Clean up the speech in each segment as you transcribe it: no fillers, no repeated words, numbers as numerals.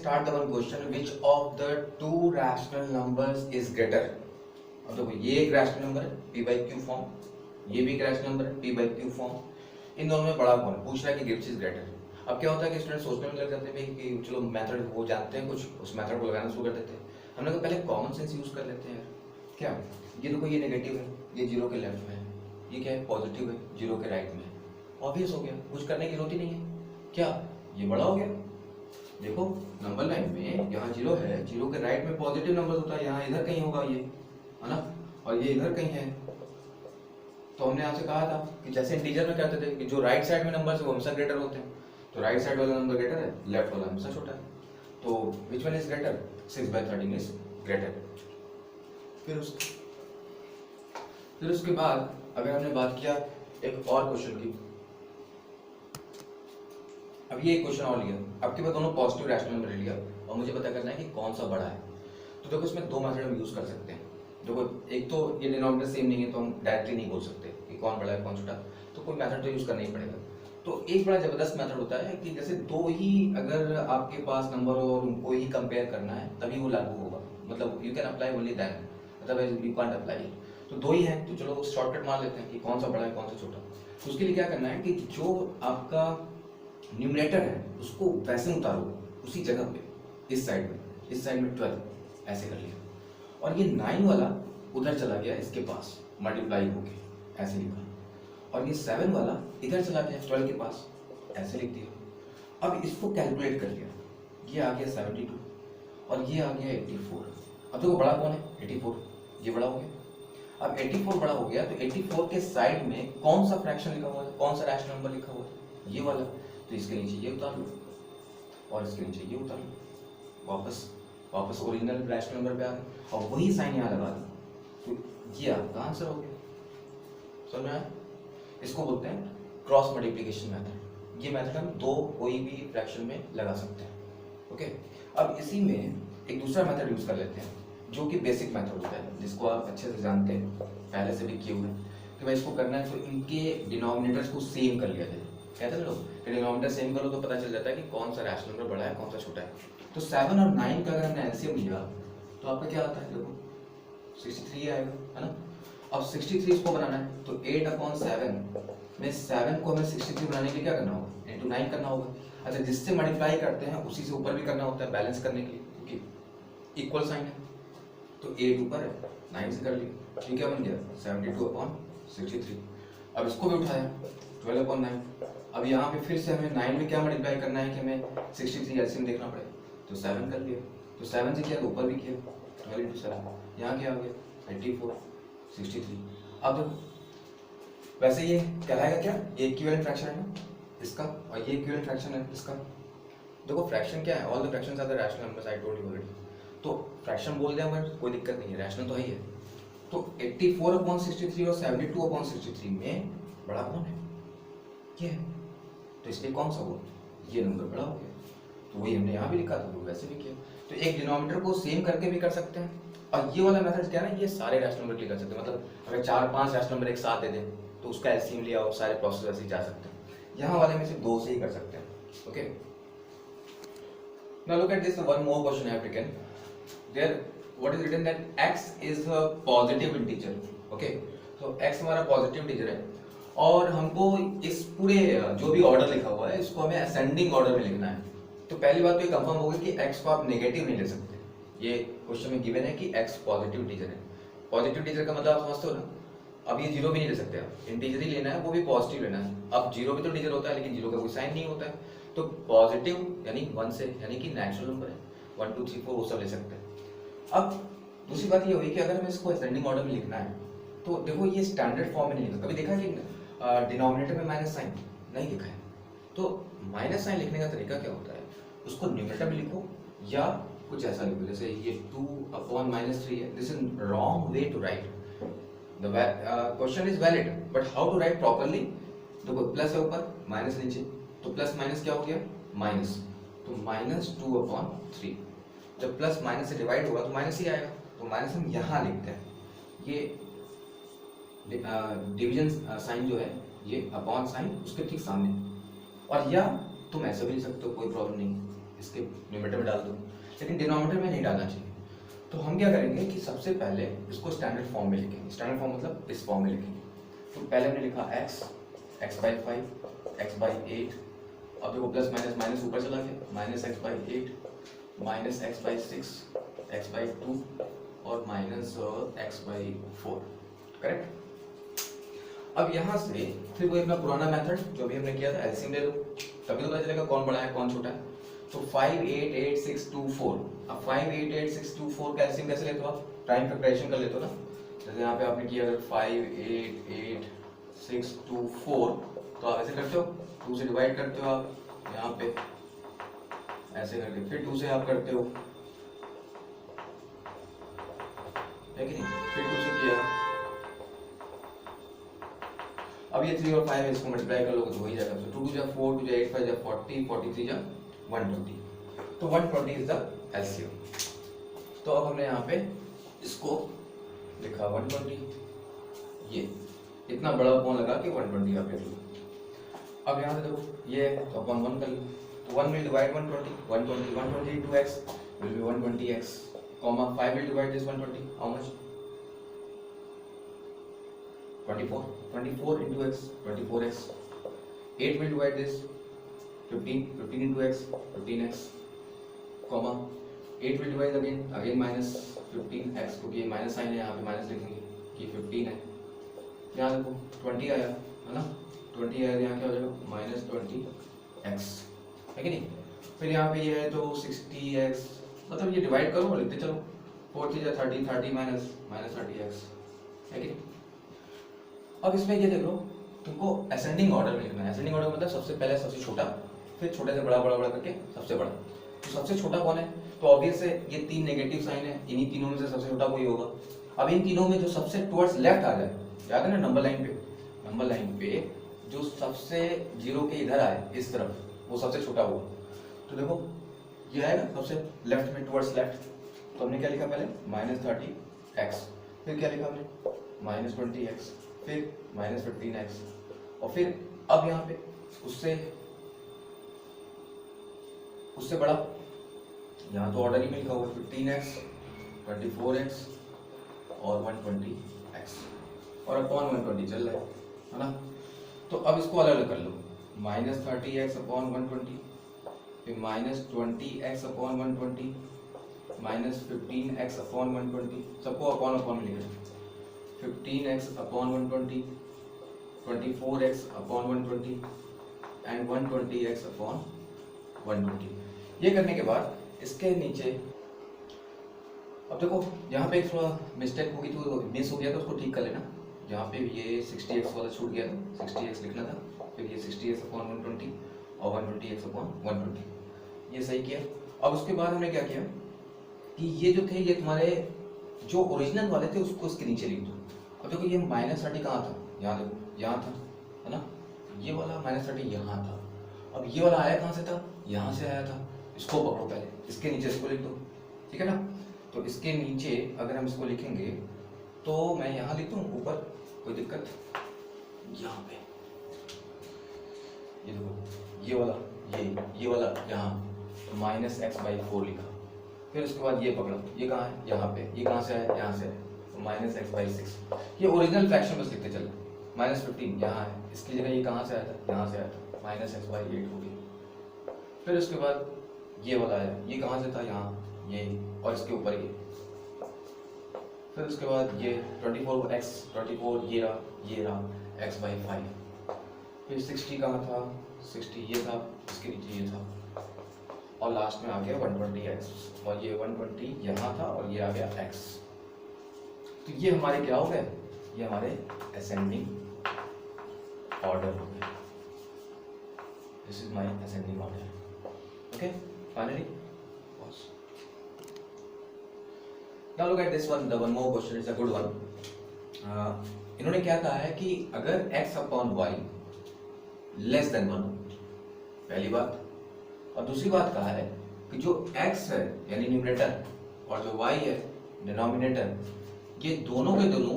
start the one question, which of the two rational numbers is greater? अब देखो ये एक रैशनल नंबर है p by q फॉर्म, ये भी एक रैशनल नंबर है p by q फॉर्म, इन दोनों में बड़ा कौन है? पूछ रहा है कि which is greater। अब क्या होता है कि स्टूडेंट सोचने में लग जाते हैं कि चलो मेथड वो जानते हैं कुछ, उस मेथड को लगाना शुरू कर देते हैं। हमने कहा पहले कॉमन सेंस यूज कर लेते हैं यार। क्या ये देखो, ये नेगेटिव है, ये जीरो के लेफ्ट में है, ये क्या है पॉजिटिव है, जीरो के राइट में है। ऑब्वियस हो गया, कुछ करने की जरूरत ही नहीं है। क्या ये बड़ा हो गया? देखो नंबर लाइन में यहाँ जीरो है, जीरो के राइट में पॉजिटिव नंबर होता है, यहाँ इधर कहीं होगा ये, है ना, और ये इधर कहीं है। तो हमने आपसे कहा था कि जैसे इंटीजर में कहते थे कि जो राइट साइड में नंबर है वो हमेशा ग्रेटर होते हैं, तो राइट साइड वाला नंबर ग्रेटर है, लेफ्ट वाला हमेशा छोटा है। तो which one is greater? 6/13 is greater. फिर उसके बाद अगर हमने बात किया एक और क्वेश्चन की, अब ये एक क्वेश्चन और लिया, आपके पास दोनों पॉजिटिव रैशनल नंबर लिया और मुझे पता करना है कि कौन सा बड़ा है। तो देखो इसमें दो मेथड हम यूज कर सकते हैं। देखो एक तो ये डिनोमिनेटर सेम नहीं है तो हम डायरेक्टली नहीं बोल सकते कि कौन बड़ा है कौन छोटा, तो कोई मेथड तो यूज करना ही पड़ेगा। तो एक बड़ा जबरदस्त मेथड होता है कि जैसे दो ही अगर आपके पास नंबर हो और उनको ही कंपेयर करना है तभी वो लागू होगा, मतलब you can apply only then, otherwise you can't apply it. तो दो ही है तो चलो शॉर्टकट मान लेते हैं कि कौन सा बड़ा है कौन सा छोटा। तो उसके लिए क्या करना है कि जो आपका न्यूमरेटर है उसको वैसे उतारो उसी जगह पे, इस साइड में 12 ऐसे कर लिया, और ये 9 वाला उधर चला गया इसके पास मल्टीप्लाई होके, ऐसे लिखा, और ये 7 वाला इधर चला गया 12 के पास, ऐसे लिख दिया। अब इसको कैलकुलेट कर लिया, ये आ गया 72 और ये आ गया 84। अब देखो बड़ा कौन है? 84, ये बड़ा हो गया। अब 84 बड़ा हो गया तो 84 के साइड में कौन सा फ्रैक्शन लिखा हुआ है, कौन सा रैशनल नंबर लिखा हुआ है? ये वाला। तो इसके नीचे ये उतार लो और इसके नीचे ये उतार लो, वापस ओरिजिनल रैशनल नंबर पे आ गए और वही साइन यहाँ लगा दो, तो ये आपका आंसर हो गया। समझ में आया? इसको बोलते हैं क्रॉस मल्टीप्लिकेशन मेथड। ये मेथड हम दो कोई भी फ्रैक्शन में लगा सकते हैं। ओके, अब इसी में एक दूसरा मेथड यूज कर लेते हैं जो कि बेसिक मेथड होता है, जिसको आप अच्छे से जानते हैं, पहले से भी किए हुए कि भाई इसको करना है तो इनके डिनोमिनेटर्स को सेम कर लिया जाए। कहते हैं लोग कि डिनोमिनेटर सेम करो तो पता चल जाता है कि कौन सा रैशनल नंबर बड़ा है कौन सा छोटा है। तो 7 और 9 का अगर हमने एलसीएम लिया तो आपका क्या आता है? देखो 63 आएगा, है ना। अब 63 इसको बनाना है तो 8/7 में 7 को हमें 63 बनाने के लिए क्या करना होगा? इंटू 9 करना होगा। अच्छा, जिससे मल्टीप्लाई करते हैं उसी से ऊपर भी करना होता है बैलेंस करने के लिए, क्योंकि इक्वल साइन है। तो 8 ऊपर है, 9 से कर लिया, ठीक है, बन गया 72/63। अब इसको भी उठाया 12/9। अब यहाँ पे फिर से हमें 9 में क्या मल्टीप्लाई करना है कि हमें 63 एलसीएम देखना पड़ेगा, तो 7 कर लिया, तो 7 से किया तो ऊपर भी किया 12 × 7, यहाँ क्या आ गया 84 63। अब देखो वैसे ये कहलाएगा क्या? ये इक्विवेलेंट फ्रैक्शन है ना इसका, और ये इक्विवेलेंट फ्रैक्शन है इसका। देखो फ्रैक्शन क्या है? All the fractions are the rational numbers, I told you already. तो फ्रैक्शन बोल दिया मगर कोई दिक्कत नहीं है, रैशनल तो है ही है। तो 84/63 और 72/63 में बड़ा कौन है? ये है, तो इसलिए कौन सा हुआ? ये नंबर बड़ा हो गया। तो वही हमने यहाँ भी लिखा था, वैसे भी किया। तो एक डिनोमिनेटर को सेम करके भी कर सकते हैं, और ये वाला मेथड क्या है ना, ये सारे रैशनल नंबर के लिए कर सकते हैं। मतलब अगर 4-5 रैशनल नंबर एक साथ दे दें तो उसका एलसीएम लिया और सारे प्रोसेस ऐसे ही जा सकते हैं। यहाँ वाले में से दो से ही कर सकते हैं। Okay, now look at this one more question I have taken. There what is written that x is a positive integer. Okay, so x हमारा पॉजिटिव इंटीजर है और हमको इस पूरे जो भी ऑर्डर लिखा हुआ है इसको हमें असेंडिंग ऑर्डर में लिखना है। तो पहली बात तो ये कंफर्म होगी कि x को आप नेगेटिव नहीं ले सकते। ये क्वेश्चन में गिवन है कि x पॉजिटिव इंटीजर है। पॉजिटिव इंटीजर का मतलब आप समझते हो ना। अब ये जीरो भी नहीं ले सकते आप, इंटीजर ही लेना है, वो भी पॉजिटिव लेना है। अब जीरो भी तो इंटीजर होता है लेकिन जीरो का कोई साइन नहीं होता है। तो पॉजिटिव यानी 1 से, यानी कि नेचुरल नंबर है, 1 2 3 4 वो सब ले सकते हैं। अब दूसरी बात ये हुई कि अगर हमें इसको असेंडिंग ऑर्डर में लिखना है तो देखो ये स्टैंडर्ड फॉर्म में नहीं लिखा। कभी देखा है कि डिनोमिनेटर में माइनस साइन नहीं लिखा है? तो माइनस साइन लिखने का तरीका क्या होता है? उसको न्यूमरेटर में लिखो या कुछ ऐसा लिखो, जैसे ये 2/-3 है। This is wrong way to write. The question is valid but how to write properly? देखो प्लस है ऊपर, माइनस नीचे, तो प्लस माइनस क्या हो गया? माइनस, तो -2/3। जब प्लस माइनस से डिवाइड होगा तो माइनस ही आएगा, तो माइनस हम यहाँ लिखते हैं। ये डिवीजन साइन जो है ये अपॉन साइन उसके ठीक सामने, और या तुम ऐसे भी लिख सकते हो, कोई प्रॉब्लम नहीं। इसके न्यूमरेटर में डाल दूँ, लेकिन डिनोमिनेटर में नहीं डालना चाहिए। तो हम क्या करेंगे कि सबसे पहले इसको स्टैंडर्ड फॉर्म में लिखेंगे। स्टैंडर्ड फॉर्म मतलब इस फॉर्म में लिखेंगे। तो पहले हमने लिखा x/5 x/8, अब देखो प्लस माइनस माइनस ऊपर चला गया, -x/8 -x/6 x/2 और -x/4, करेक्ट। अब यहाँ से फिर वो अपना पुराना मेथड जो भी हमने किया था, एलसीएम ले लो, तभी तो पता चलेगा कौन बड़ा है कौन छोटा है। तो 5 8 8 6 2 4, अब 5 8 8 6 2 4 का एलसीएम कैसे लेते हो आप? प्राइम फैक्टराइजेशन कर लेते हो ना। जैसे यहाँ पे आपने किया अगर 5 8 8 6 2 4, तो आप ऐसे करते हो, 2 से डिवाइड करते हो आप यहाँ पे ऐसे करके, फिर 2 से आप करते हो, है कि नहीं, फिर 2 से किया। अब ये 3 और 5 है, इसको मल्टीप्लाई कर लोगे तो वही जाएगा। तो 2 जा 4, 2 जा 8, 5 जा 40, 43 जा 120। तो 120 इज द एलसीएम। तो अब हमने यहाँ पे इसको लिखा 120, ये इतना बड़ा अपॉन लगा कि 120 आप लिख लो। अब यहाँ से देखो ये तो अपॉन 1 कर लो, तो 1 will divide 120, 120 into x will be 120x, comma 5 will divide this 120, how much? 24, 24 into x, 24x, 8 will divide this 15, 15 into x, 15x, comma 8 will divide again minus 15x, क्योंकि ये माइनस साइन है यहाँ पे minus लिखेंगे, ये 15 है। यहाँ देखो 20 आया है ना, 20 आया, यहाँ क्या हो जाएगा -20x, है कि नहीं। फिर यहाँ पे ये है तो 60x, मतलब ये डिवाइड करो और लिखते चलो, 4 3 30, 30 माइनस -30x, है कि नहीं। अब इसमें ये देख लो, तुमको असेंडिंग ऑर्डर में लिखना है। असेंडिंग ऑर्डर मतलब सबसे पहले सबसे छोटा, फिर छोटे से बड़ा बड़ा बड़ा करके सबसे बड़ा। तो सबसे छोटा कौन है? तो ऑब्वियस है ये 3 नेगेटिव साइन है, इन्हीं तीनों में से सबसे छोटा कोई होगा। अब इन तीनों में जो सबसे टुवर्ड्स लेफ्ट आ जाए, याद है ना नंबर लाइन पे जो सबसे जीरो के इधर आए इस तरफ, वो सबसे छोटा हुआ। तो देखो ये आएगा सबसे लेफ्ट में, टुवर्ड्स लेफ्ट। तो हमने क्या लिखा पहले -30x, फिर क्या लिखा हमने -20x, फिर -15x, और फिर अब यहाँ पे उससे बड़ा, यहाँ तो ऑर्डर ही में लिखा हुआ 15x, 24x और 120x, और अपॉन 120 चल रहा है ना। तो अब इसको अलग अलग कर लो, -30x अपॉन 120, फिर -20x अपॉन 120, -15x अपॉन 120, सबको अपॉन में लिखा, 15x upon 120, 24x upon 120 and 120x upon 120। ये करने के बाद इसके नीचे, अब देखो यहाँ पे एक थोड़ा मिस्टेक होगी, तो मिस हो गया था, उसको ठीक कर लेना। यहाँ पे ये 60x वाला छूट गया था, 60x लिखना था, फिर ये 60x अपॉन 120 और 120x अपॉन 120, ये सही किया। अब उसके बाद हमने क्या किया कि ये जो थे, ये तुम्हारे जो ओरिजिनल वाले थे उसको इसके नीचे लिख दो। अब देखो ये -30 कहाँ था, यहाँ देखो यहाँ था, है ना, ये वाला -30 यहाँ था। अब ये वाला आया कहाँ से था, यहाँ से आया था, इसको पकड़ो पहले, इसके नीचे इसको लिख दो, ठीक है ना। तो इसके नीचे अगर हम इसको लिखेंगे तो मैं यहाँ लिख दूँ ऊपर, कोई दिक्कत, यहाँ पे ये देखो ये वाला यहाँ -x/4 लिखा, फिर उसके बाद ये पकड़ो, ये कहाँ है, यहाँ पे, ये कहाँ से आया, यहाँ से, तो -x/6, ये ओरिजिनल फ्रैक्शन बस लिखते चलो, -15 यहाँ है, इसकी जगह ये कहाँ से आया था, यहाँ से आया था, -x/8 हो गई। फिर उसके बाद ये वाला आया, ये कहाँ से था, यहाँ, ये, और इसके ऊपर ये। फिर उसके बाद ये 24 ये रहा x/5। फिर 60 कहाँ था, 60 ये था, इसके नीचे ये था, और लास्ट में आ गया 120x, और ये 120 यहाँ था और ये आ गया x। तो ये हमारे क्या हो गए, ये हमारे असेंडिंग ऑर्डर हो गए। This is my ascending order. Okay, finally now look at this one, the one more question is a good one. इन्होंने क्या कहा है कि अगर x upon y less than 1, पहली बात, और दूसरी बात कहा है कि जो x है यानी न्यूमरेटर और जो y है डिनोमिनेटर, ये दोनों के दोनों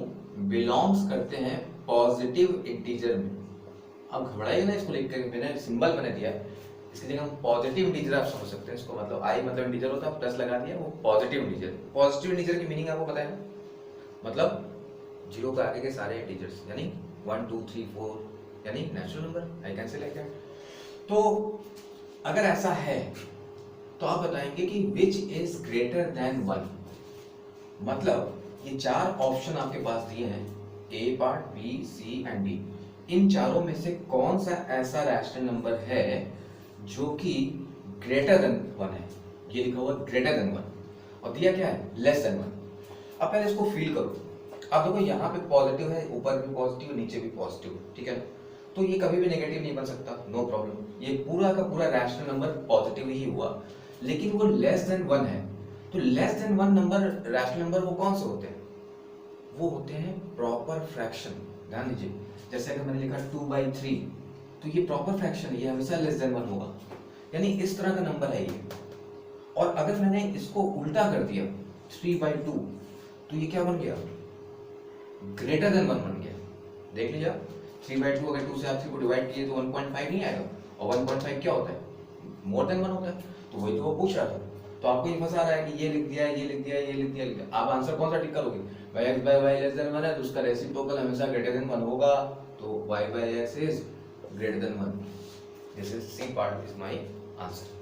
बिलोंग्स करते हैं पॉजिटिव इंटीजर में। अब घबराइए ना, इसको लिख कर मैंने सिंबल बना दिया इसकी जगह हम पॉजिटिव इंटीजर आप समझ सकते हैं इसको, मतलब आई मतलब इंटीजर होता है, प्लस लगा दिया, वो पॉजिटिव इंटीजर। पॉजिटिव इंटीजर की मीनिंग आपको पता है, मतलब जीरो के आगे के सारे इंटीजर्स, यानी 1 2 3 4, यानी natural number, I can say like that. तो अगर ऐसा है तो आप बताएंगे कि विच इज ग्रेटर देन 1, मतलब ये चार ऑप्शन आपके पास दिए हैं, A part, B, C and D, इन चारों में से कौन सा ऐसा रैशनल नंबर है जो कि ग्रेटर देन 1 है। ये लिखा हुआ ग्रेटर देन 1 और दिया क्या है, लेस देन 1। अब पहले इसको फील करो। अब देखो यहाँ पे पॉजिटिव है, ऊपर भी पॉजिटिव, नीचे भी पॉजिटिव, ठीक है ना, तो ये कभी भी नेगेटिव नहीं बन सकता, नो प्रॉब्लम, ये पूरा का पूरा रैशनल नंबर पॉजिटिव ही हुआ। लेकिन वो लेस देन 1 है, तो less than 1 number rational number वो कौन से होते हैं, वो होते हैं प्रॉपर फ्रैक्शन। ध्यान दीजिए, जैसे अगर मैंने लिखा 2/3, तो ये प्रॉपर फ्रैक्शन है, ये हमेशा लेस देन 1 होगा, यानी इस तरह का नंबर है ये। और अगर मैंने इसको उल्टा कर दिया 3/2, तो ये क्या बन गया, ग्रेटर देन 1 बन गया। देख लीजिए, 3/2 अगर 2 से आप 3 को डिवाइड किए तो 1.5 नहीं आएगा, और 1.5 क्या होता है, मोर देन 1 होता है। तो वही तो वो पूछ रहा था, तो आपको ये फंसा रहा है कि ये लिख दिया, ये लिख दिया, ये लिख दिया, लिख दिया। आप आंसर कौन सा टिक करोगे, भाई x by y less than 1 है तो उसका रेसिप्रोकल हमेशा ग्रेटर देन 1 होगा, तो y by x is greater than 1। This is C part is my answer.